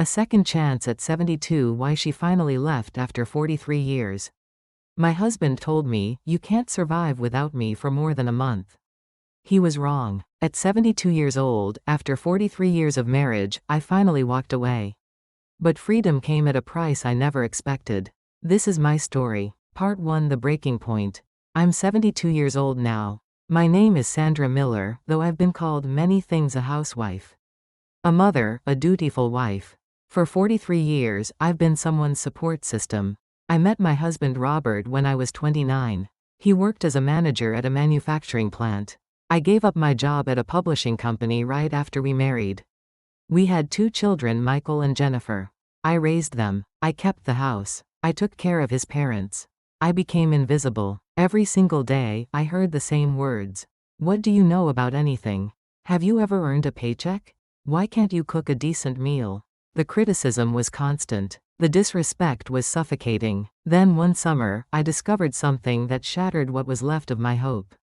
A second chance at 72. Why she finally left after 43 years. My husband told me, "You can't survive without me for more than a month." He was wrong. At 72 years old, after 43 years of marriage, I finally walked away. But freedom came at a price I never expected. This is my story. Part 1. The breaking point. I'm 72 years old now. My name is Sandra Miller, though I've been called many things: a housewife, a mother, a dutiful wife. For 43 years, I've been someone's support system. I met my husband Robert when I was 29. He worked as a manager at a manufacturing plant. I gave up my job at a publishing company right after we married. We had 2 children, Michael and Jennifer. I raised them. I kept the house. I took care of his parents. I became invisible. Every single day, I heard the same words. What do you know about anything? Have you ever earned a paycheck? Why can't you cook a decent meal? The criticism was constant. The disrespect was suffocating. Then one summer, I discovered something that shattered what was left of my hope.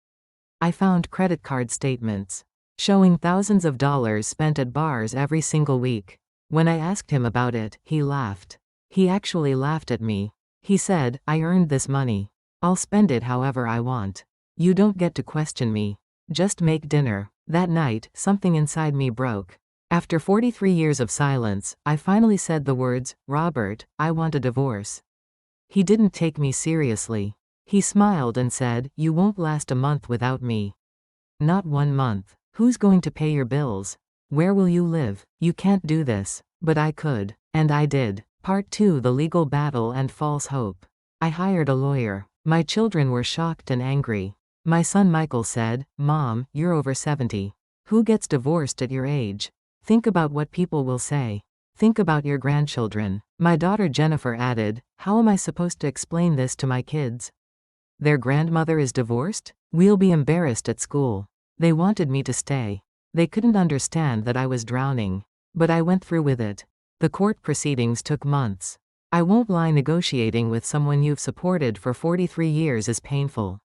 I found credit card statements showing thousands of dollars spent at bars every single week. When I asked him about it, he laughed. He actually laughed at me. He said, "I earned this money. I'll spend it however I want. You don't get to question me. Just make dinner." That night, something inside me broke. After 43 years of silence, I finally said the words, "Robert, I want a divorce." He didn't take me seriously. He smiled and said, "You won't last a month without me." Not 1 month. Who's going to pay your bills? Where will you live? You can't do this. But I could. And I did. Part 2. The legal battle and false hope. I hired a lawyer. My children were shocked and angry. My son Michael said, "Mom, you're over 70. Who gets divorced at your age? Think about what people will say. Think about your grandchildren." My daughter Jennifer added, "How am I supposed to explain this to my kids? Their grandmother is divorced? We'll be embarrassed at school." They wanted me to stay. They couldn't understand that I was drowning. But I went through with it. The court proceedings took months. I won't lie, negotiating with someone you've supported for 43 years is painful.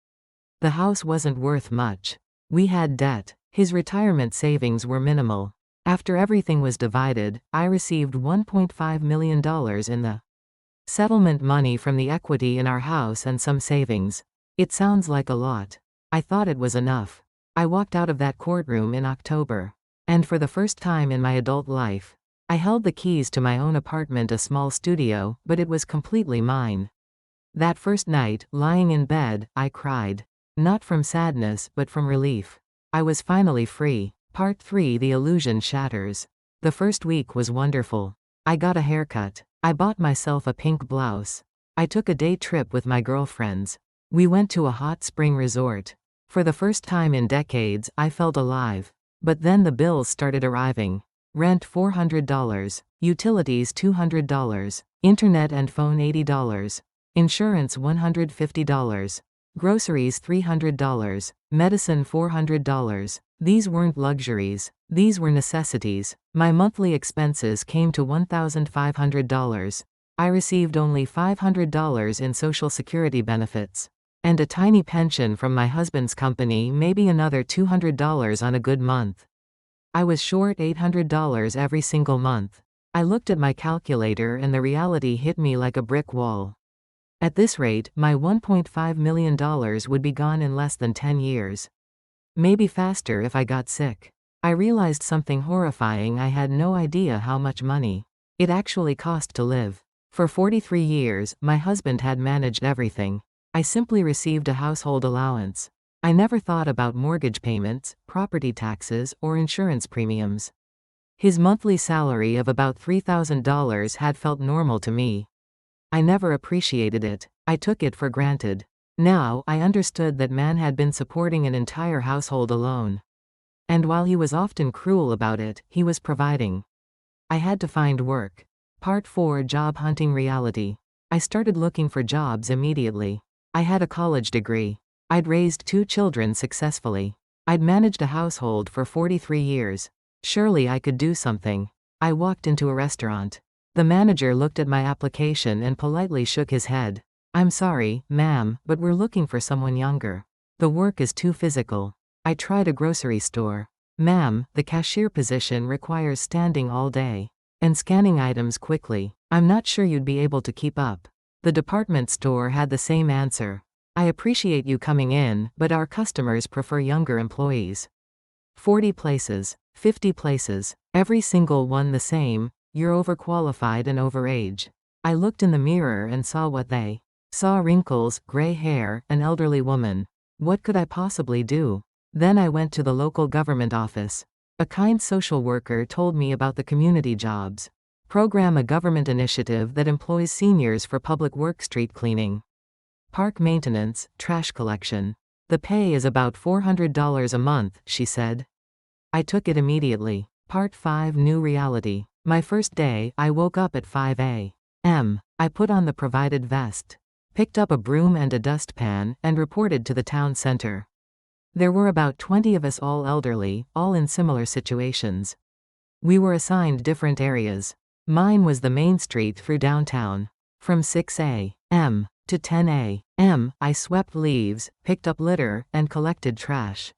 The house wasn't worth much. We had debt. His retirement savings were minimal. After everything was divided, I received $1.5 million in the settlement money from the equity in our house and some savings. It sounds like a lot. I thought it was enough. I walked out of that courtroom in October. And for the first time in my adult life, I held the keys to my own apartment, a small studio, but it was completely mine. That first night, lying in bed, I cried. Not from sadness, but from relief. I was finally free. Part 3. The illusion shatters. The first week was wonderful. I got a haircut. I bought myself a pink blouse. I took a day trip with my girlfriends. We went to a hot spring resort. For the first time in decades, I felt alive. But then the bills started arriving. Rent $400. Utilities $200. Internet and phone $80. Insurance $150. Groceries $300. Medicine $400. These weren't luxuries. These were necessities. My monthly expenses came to $1,500. I received only $500 in Social Security benefits. And a tiny pension from my husband's company, maybe another $200 on a good month. I was short $800 every single month. I looked at my calculator and the reality hit me like a brick wall. At this rate, my $1.5 million would be gone in less than 10 years. Maybe faster if I got sick. I realized something horrifying: I had no idea how much money it actually cost to live. For 43 years, my husband had managed everything. I simply received a household allowance. I never thought about mortgage payments, property taxes, or insurance premiums. His monthly salary of about $3,000 had felt normal to me. I never appreciated it. I took it for granted. Now, I understood that man had been supporting an entire household alone. And while he was often cruel about it, he was providing. I had to find work. Part 4. Job hunting reality. I started looking for jobs immediately. I had a college degree. I'd raised 2 children successfully. I'd managed a household for 43 years. Surely I could do something. I walked into a restaurant. The manager looked at my application and politely shook his head. "I'm sorry, ma'am, but we're looking for someone younger. The work is too physical." I tried a grocery store. "Ma'am, the cashier position requires standing all day." and scanning items quickly. I'm not sure you'd be able to keep up. The department store had the same answer. I appreciate you coming in, but our customers prefer younger employees. 40 places, 50 places, every single one the same, you're overqualified and overage. I looked in the mirror and saw what they saw: wrinkles, gray hair, an elderly woman. What could I possibly do? Then I went to the local government office. A kind social worker told me about the community jobs program, a government initiative that employs seniors for public work, street cleaning, park maintenance, trash collection. The pay is about $400 a month, she said. I took it immediately. Part 5: New Reality. My first day, I woke up at 5 a.m. I put on the provided vest, picked up a broom and a dustpan, and reported to the town center. There were about 20 of us, all elderly, all in similar situations. We were assigned different areas. Mine was the main street through downtown. From 6 a.m. to 10 a.m., I swept leaves, picked up litter, and collected trash.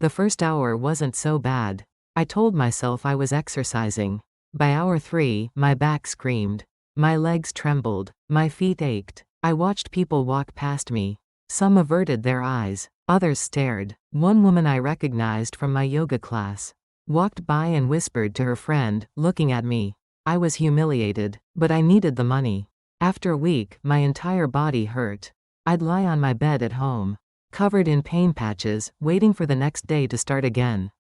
The first hour wasn't so bad. I told myself I was exercising. By hour 3, my back screamed. My legs trembled. My feet ached. I watched people walk past me. Some averted their eyes. Others stared. One woman I recognized from my yoga class walked by and whispered to her friend, looking at me. I was humiliated, but I needed the money. After a week, my entire body hurt. I'd lie on my bed at home, covered in pain patches, waiting for the next day to start again.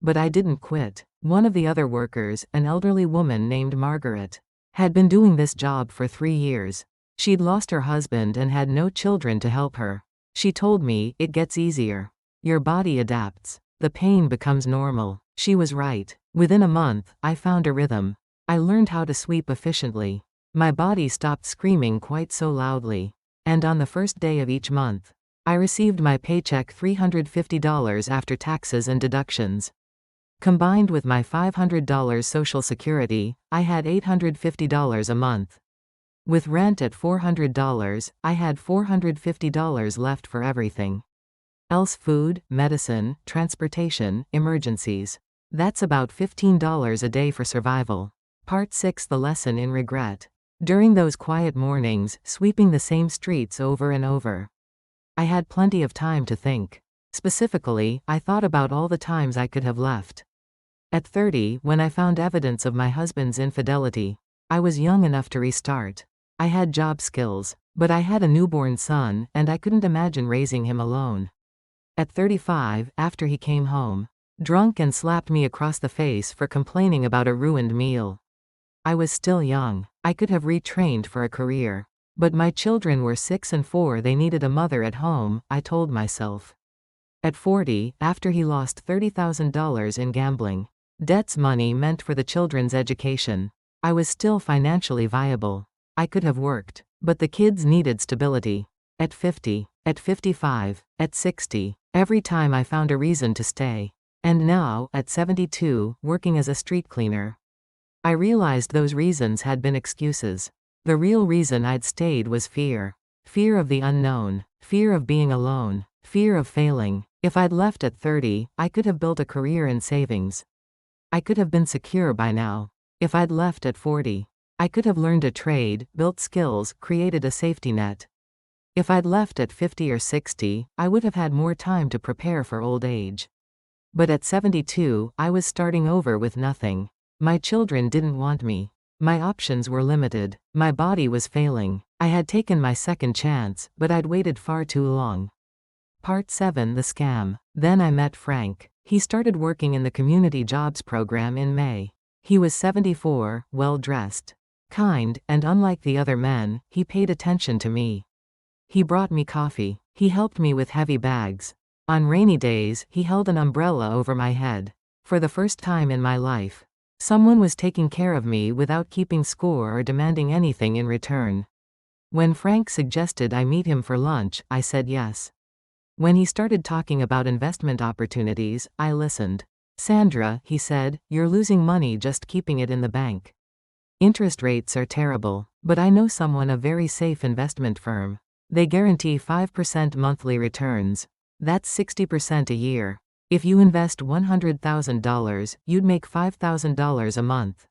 But I didn't quit. One of the other workers, an elderly woman named Margaret, had been doing this job for 3 years. She'd lost her husband and had no children to help her. She told me, it gets easier. Your body adapts. The pain becomes normal. She was right. Within a month, I found a rhythm. I learned how to sweep efficiently. My body stopped screaming quite so loudly. And on the first day of each month, I received my paycheck, $350 after taxes and deductions. Combined with my $500 Social Security, I had $850 a month. With rent at $400, I had $450 left for everything else: food, medicine, transportation, emergencies. That's about $15 a day for survival. Part 6: The Lesson in Regret. During those quiet mornings, sweeping the same streets over and over, I had plenty of time to think. Specifically, I thought about all the times I could have left. At 30, when I found evidence of my husband's infidelity, I was young enough to restart. I had job skills, but I had a newborn son, and I couldn't imagine raising him alone. At 35, after he came home, drunk, and slapped me across the face for complaining about a ruined meal. I was still young. I could have retrained for a career. But my children were 6 and 4, they needed a mother at home, I told myself. At 40, after he lost $30,000 in gambling debts, money meant for the children's education, I was still financially viable. I could have worked, but the kids needed stability. At 50, at 55, at 60, every time I found a reason to stay. And now, at 72, working as a street cleaner, I realized those reasons had been excuses. The real reason I'd stayed was fear. Fear of the unknown. Fear of being alone. Fear of failing. If I'd left at 30, I could have built a career in savings. I could have been secure by now. If I'd left at 40, I could have learned a trade, built skills, created a safety net. If I'd left at 50 or 60, I would have had more time to prepare for old age. But at 72, I was starting over with nothing. My children didn't want me. My options were limited. My body was failing. I had taken my second chance, but I'd waited far too long. Part 7: The Scam. Then I met Frank. He started working in the community jobs program in May. He was 74, well-dressed, kind, and unlike the other men, he paid attention to me. He brought me coffee. He helped me with heavy bags. On rainy days, he held an umbrella over my head. For the first time in my life, someone was taking care of me without keeping score or demanding anything in return. When Frank suggested I meet him for lunch, I said yes. When he started talking about investment opportunities, I listened. "Sandra," he said, "you're losing money just keeping it in the bank. Interest rates are terrible, but I know someone, a very safe investment firm. They guarantee 5% monthly returns. That's 60% a year. If you invest $100,000, you'd make $5,000 a month.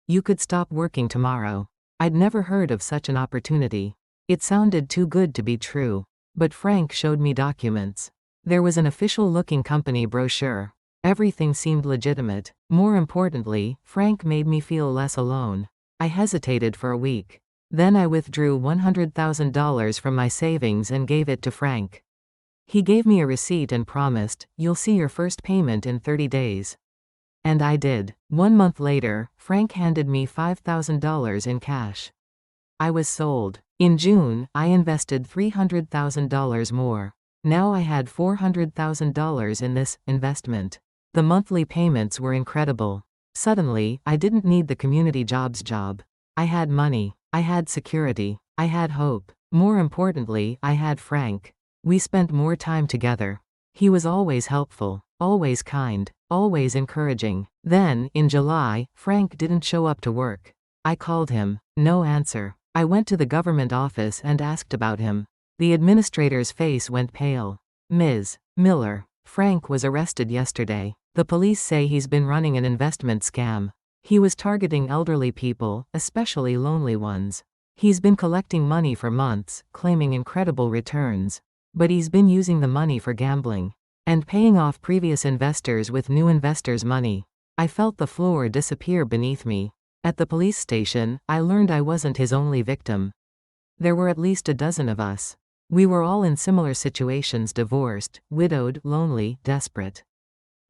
You could stop working tomorrow. I'd never heard of such an opportunity. It sounded too good to be true. But Frank showed me documents. There was an official-looking company brochure. Everything seemed legitimate. More importantly, Frank made me feel less alone. I hesitated for a week. Then I withdrew $100,000 from my savings and gave it to Frank. He gave me a receipt and promised, "You'll see your first payment in 30 days. And I did. 1 month later, Frank handed me $5,000 in cash. I was sold. In June, I invested $300,000 more. Now I had $400,000 in this investment. The monthly payments were incredible. Suddenly, I didn't need the community jobs job. I had money. I had security. I had hope. More importantly, I had Frank. We spent more time together. He was always helpful, always kind, always encouraging. Then, in July, Frank didn't show up to work. I called him. No answer. I went to the government office and asked about him. The administrator's face went pale. "Ms. Miller, Frank was arrested yesterday. The police say he's been running an investment scam. He was targeting elderly people, especially lonely ones. He's been collecting money for months, claiming incredible returns. But he's been using the money for gambling and paying off previous investors with new investors' money." I felt the floor disappear beneath me. At the police station, I learned I wasn't his only victim. There were at least a dozen of us. We were all in similar situations: divorced, widowed, lonely, desperate.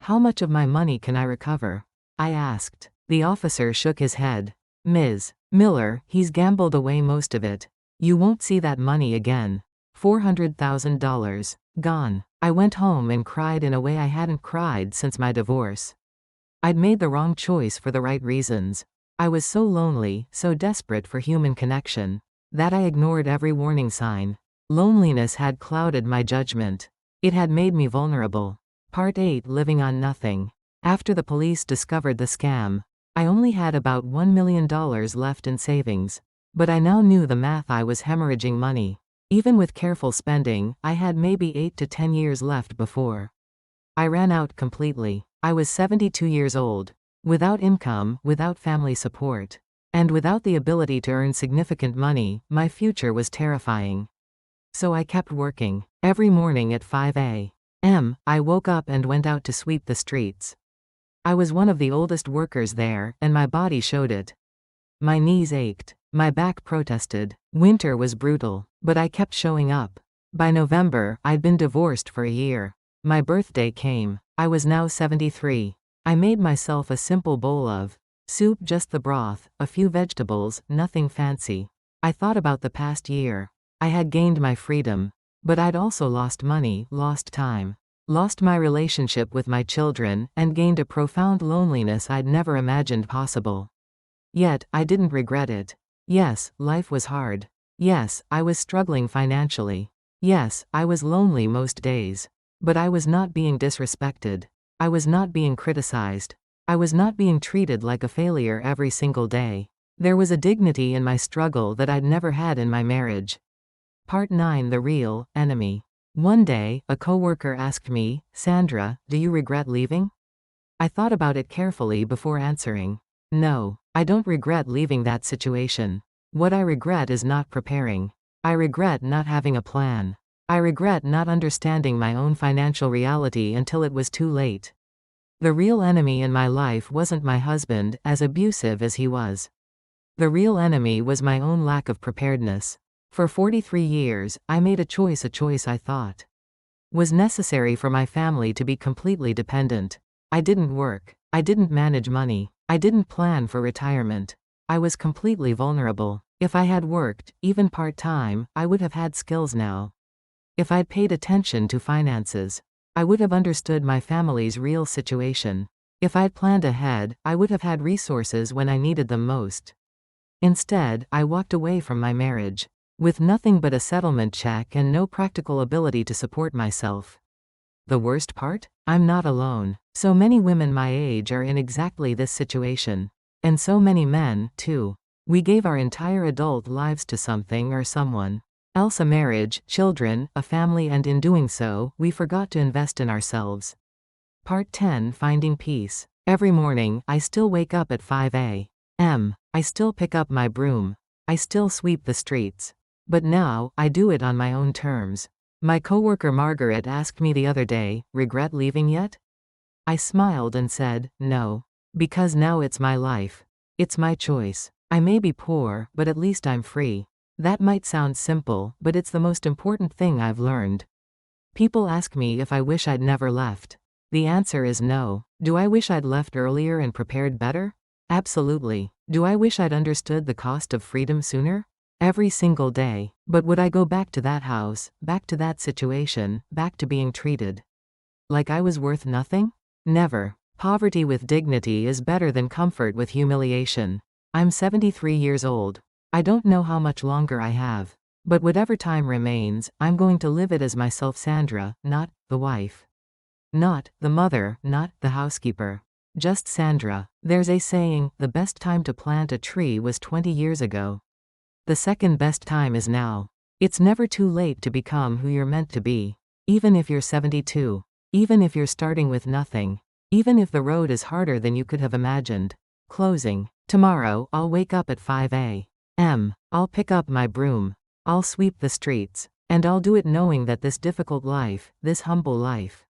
"How much of my money can I recover?" I asked. The officer shook his head. "Ms. Miller, he's gambled away most of it. You won't see that money again. $400,000. Gone." I went home and cried in a way I hadn't cried since my divorce. I'd made the wrong choice for the right reasons. I was so lonely, so desperate for human connection, that I ignored every warning sign. Loneliness had clouded my judgment. It had made me vulnerable. Part 8: Living on Nothing. After the police discovered the scam, I only had about $1 million left in savings. But I now knew the math. I was hemorrhaging money. Even with careful spending, I had maybe 8 to 10 years left before I ran out completely. I was 72 years old. Without income, without family support, and without the ability to earn significant money, my future was terrifying. So I kept working. Every morning at 5 a.m., I woke up and went out to sweep the streets. I was one of the oldest workers there, and my body showed it. My knees ached. My back protested. Winter was brutal, but I kept showing up. By November, I'd been divorced for a year. My birthday came. I was now 73. I made myself a simple bowl of soup, just the broth, a few vegetables, nothing fancy. I thought about the past year. I had gained my freedom. But I'd also lost money, lost time, lost my relationship with my children, and gained a profound loneliness I'd never imagined possible. Yet, I didn't regret it. Yes, life was hard. Yes, I was struggling financially. Yes, I was lonely most days. But I was not being disrespected. I was not being criticized. I was not being treated like a failure every single day. There was a dignity in my struggle that I'd never had in my marriage. Part 9: The Real Enemy. One day, a coworker asked me, "Sandra, do you regret leaving?" I thought about it carefully before answering. No, I don't regret leaving that situation. What I regret is not preparing. I regret not having a plan. I regret not understanding my own financial reality until it was too late. The real enemy in my life wasn't my husband, as abusive as he was. The real enemy was my own lack of preparedness. For 43 years, I made a choice I thought was necessary for my family to be completely dependent. I didn't work. I didn't manage money. I didn't plan for retirement. I was completely vulnerable. If I had worked, even part-time, I would have had skills now. If I'd paid attention to finances, I would have understood my family's real situation. If I'd planned ahead, I would have had resources when I needed them most. Instead, I walked away from my marriage with nothing but a settlement check and no practical ability to support myself. The worst part? I'm not alone. So many women my age are in exactly this situation. And so many men, too. We gave our entire adult lives to something or someone else: a marriage, children, a family, and in doing so, we forgot to invest in ourselves. Part 10: Finding Peace. Every morning, I still wake up at 5 a.m. I still pick up my broom. I still sweep the streets. But now, I do it on my own terms. My coworker Margaret asked me the other day, regret leaving yet? I smiled and said, no. Because now it's my life. It's my choice. I may be poor, but at least I'm free. That might sound simple, but it's the most important thing I've learned. People ask me if I wish I'd never left. The answer is no. Do I wish I'd left earlier and prepared better? Absolutely. Do I wish I'd understood the cost of freedom sooner? Every single day. But would I go back to that house, back to that situation, back to being treated like I was worth nothing? Never. Poverty with dignity is better than comfort with humiliation. I'm 73 years old. I don't know how much longer I have. But whatever time remains, I'm going to live it as myself, Sandra, not the wife. Not the mother, not the housekeeper. Just Sandra. There's a saying, the best time to plant a tree was 20 years ago. The second best time is now. It's never too late to become who you're meant to be. Even if you're 72. Even if you're starting with nothing. Even if the road is harder than you could have imagined. Closing. Tomorrow, I'll wake up at 5 a.m. I'll pick up my broom. I'll sweep the streets. And I'll do it knowing that this difficult life, this humble life,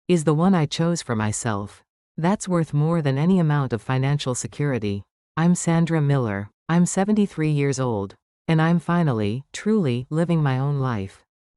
is the one I chose for myself. That's worth more than any amount of financial security. I'm Sandra Miller. I'm 73 years old. And I'm finally, truly, living my own life.